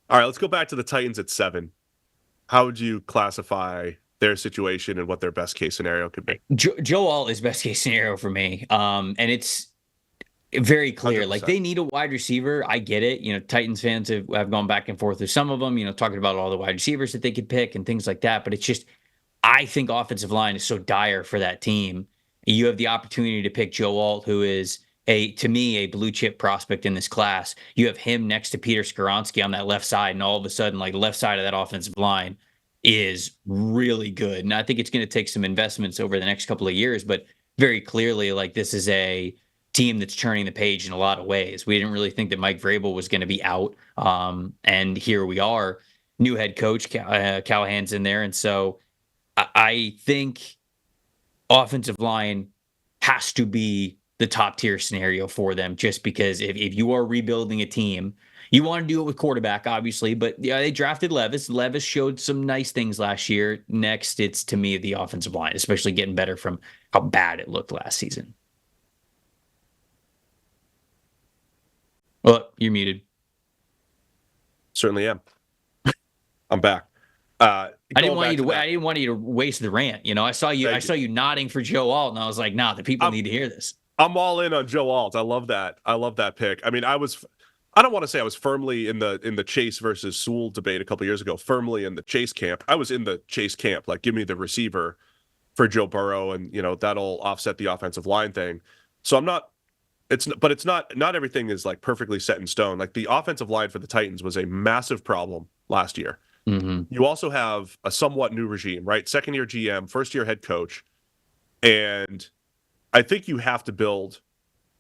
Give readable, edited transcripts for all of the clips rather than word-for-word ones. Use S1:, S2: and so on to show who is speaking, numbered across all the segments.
S1: All right, let's go back to the Titans at 7. How would you classify their situation and what their best case scenario could be?
S2: Joe Alt is best case scenario for me. And it's very clear. Like
S1: 100%.
S2: they need a wide receiver. I get it. Titans fans have gone back and forth with some of them, talking about all the wide receivers that they could pick and things like that. But it's just, I think offensive line is so dire for that team. You have the opportunity to pick Joe Alt, who is to me, a blue chip prospect in this class. You have him next to Peter Skoronski on that left side, and all of a sudden, like the left side of that offensive line is really good. And I think it's going to take some investments over the next couple of years, but very clearly, like this is a team that's turning the page in a lot of ways. We didn't really think that Mike Vrabel was going to be out, and here we are. New head coach Callahan's in there, and so I think offensive line has to be the top tier scenario for them, just because if you are rebuilding a team, you want to do it with quarterback, obviously, but yeah, they drafted Levis. Levis showed some nice things last year. Next, it's to me the offensive line, especially getting better from how bad it looked last season. Well, you're muted.
S1: Certainly am. I'm back.
S2: I didn't
S1: Going
S2: want
S1: back
S2: you
S1: to
S2: to.
S1: that.
S2: I didn't want you to waste the rant. I saw you. I
S1: Thank you.
S2: saw you nodding for Joe Alt, and I was like, "Nah, the people
S1: I'm
S2: need to hear this."
S1: I'm all in on Joe Alt. I love that. I love that pick. I mean, I don't want to say I was firmly in the Chase versus Sewell debate a couple years ago, firmly in the Chase camp. I was in the Chase camp. Like, give me the receiver for Joe Burrow, and that'll offset the offensive line thing. So I'm not. It's not everything is like perfectly set in stone. Like the offensive line for the Titans was a massive problem last year.
S2: Mm-hmm.
S1: You also have a somewhat new regime, right? Second year GM, first year head coach, and I think you have to build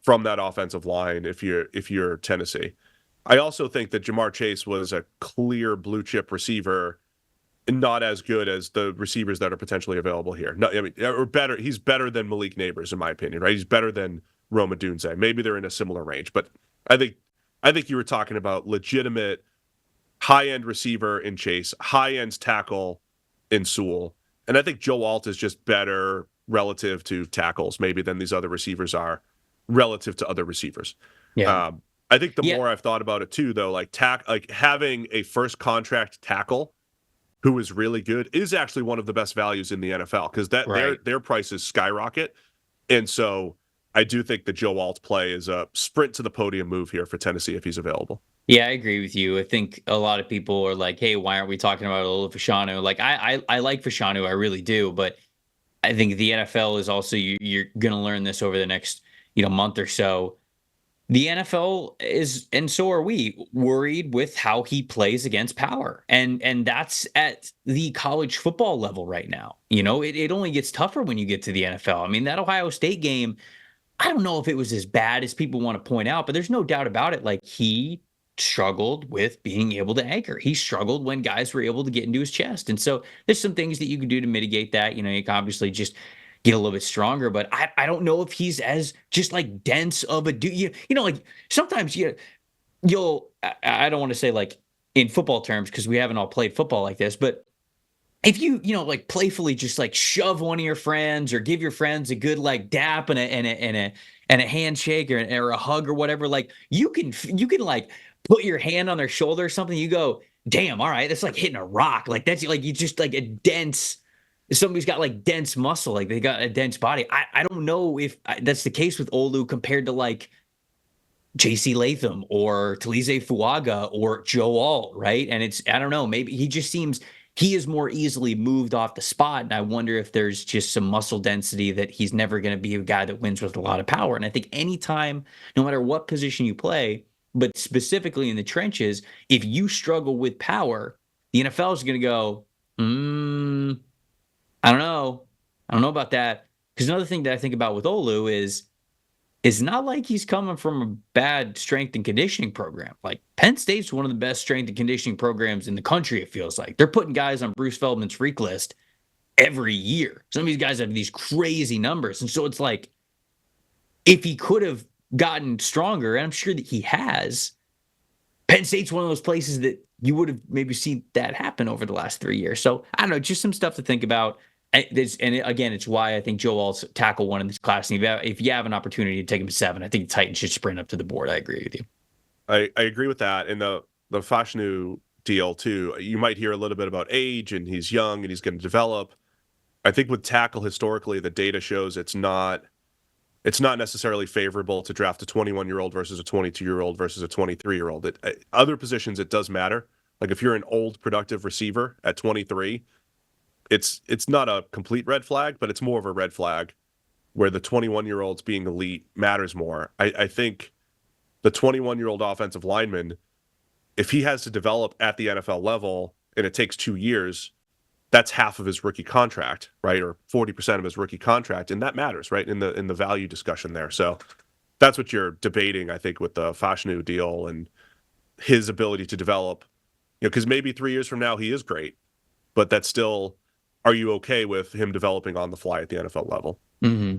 S1: from that offensive line if you're Tennessee. I also think that Jamar Chase was a clear blue chip receiver, and not as good as the receivers that are potentially available here. No, I mean, or better. He's better than Malik Neighbors, in my opinion. Right? He's better than Roma Dunze. Maybe they're in a similar range, but I think I think you were talking about legitimate high end receiver in Chase, high end tackle in Sewell, and I think Joe Alt is just better relative to tackles maybe than these other receivers are relative to other receivers.
S2: Yeah.
S1: I think the
S2: Yeah.
S1: more I've thought about it too, though, like having a first contract tackle who is really good is actually one of the best values in the NFL because that
S2: Right.
S1: their prices skyrocket, and so I do think that Joe Alt's play is a sprint to the podium move here for Tennessee if he's available.
S2: Yeah, I agree with you. I think a lot of people are like, "Hey, why aren't we talking about Olu Fashanu?" Like, I like Fashanu, I really do, but I think the NFL is also you're going to learn this over the next month or so. The NFL is, and so are we, worried with how he plays against power, and that's at the college football level right now. It only gets tougher when you get to the NFL. I mean, that Ohio State game, I don't know if it was as bad as people want to point out, but there's no doubt about it. Like he struggled with being able to anchor. He struggled when guys were able to get into his chest. And so there's some things that you can do to mitigate that. You can obviously just get a little bit stronger, but I don't know if he's as just like dense of a dude. Like sometimes I don't want to say like in football terms, because we haven't all played football like this, but if like playfully just like shove one of your friends or give your friends a good like dap and a handshake or a hug or whatever, like you can like put your hand on their shoulder or something. You go, damn, all right, that's like hitting a rock. Like that's like you just like a dense. Somebody's got like dense muscle, like they got a dense body. I don't know if that's the case with Olu compared to like JC Latham or Talize Fuaga or Joe Alt, right? And I don't know, maybe he is more easily moved off the spot. And I wonder if there's just some muscle density that he's never going to be a guy that wins with a lot of power. And I think anytime, no matter what position you play, but specifically in the trenches, if you struggle with power, the NFL is going to go, I don't know. I don't know about that. Because another thing that I think about with Olu is it's not like he's coming from a bad strength and conditioning program. Like Penn State's one of the best strength and conditioning programs in the country, it feels like. They're putting guys on Bruce Feldman's freak list every year. Some of these guys have these crazy numbers. And so it's like, if he could have gotten stronger, and I'm sure that he has, Penn State's one of those places that you would have maybe seen that happen over the last 3 years. So I don't know, just some stuff to think about. Again, it's why I think Joe Alt's tackle one in this class. And if you have an opportunity to take him to 7, I think the Titans should sprint up to the board. I agree with you.
S1: I agree with that. And the Fashanu deal too. You might hear a little bit about age, and he's young and he's going to develop. I think with tackle historically, the data shows it's not necessarily favorable to draft a 21-year-old versus a 22-year-old versus a 23-year-old. Other positions, it does matter. Like if you're an old productive receiver at 23, it's not a complete red flag, but it's more of a red flag where the 21-year-olds being elite matters more. I think the 21-year-old offensive lineman, if he has to develop at the NFL level and it takes 2 years, that's half of his rookie contract, right? Or 40% of his rookie contract. And that matters, right? In the value discussion there. So that's what you're debating, I think, with the Fashanu deal and his ability to develop, because maybe 3 years from now he is great, but that's still, are you okay with him developing on the fly at the NFL level?
S2: Mm-hmm.